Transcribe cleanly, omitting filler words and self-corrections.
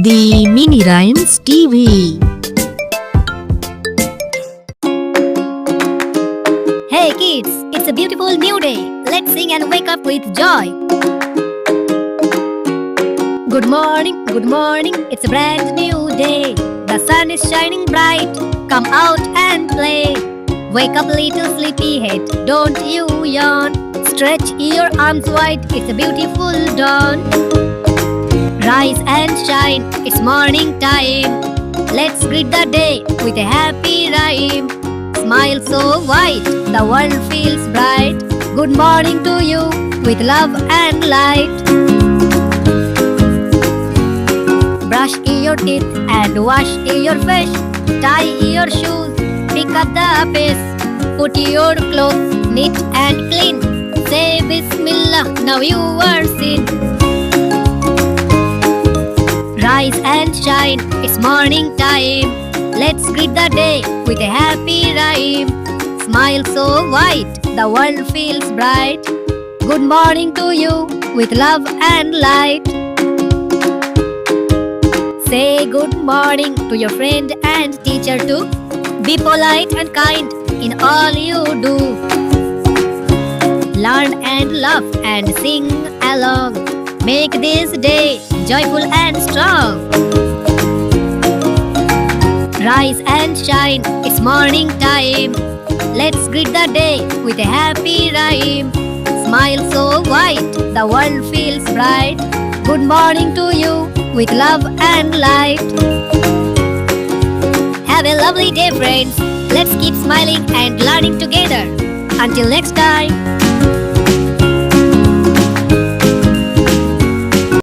The Mini Rhymes TV. Hey kids, it's a beautiful new day. Let's sing and wake up with joy. Good morning, it's a brand new day. The sun is shining bright. Come out and play. Wake up little sleepyhead, don't you yawn. Stretch your arms wide, it's a beautiful dawn. Rise and shine, it's morning time. Let's greet the day with a happy rhyme. Smile so white, the world feels bright. Good morning to you with love and light. Brush your teeth and wash your face. Tie your shoes, pick up the pace. Put your clothes neat and clean. Say Bismillah, now you are seen. Rise and shine, it's morning time. Let's greet the day with a happy rhyme. Smile so white, the world feels bright. Good morning to you with love and light. Say good morning to your friend and teacher too. Be polite and kind in all you do. Learn and laugh and sing along. Make this day joyful and strong. Rise and shine, it's morning time. Let's greet the day with a happy rhyme. Smile so white, the world feels bright. Good morning to you with love and light. Have a lovely day, friends. Let's keep smiling and learning together. Until next time.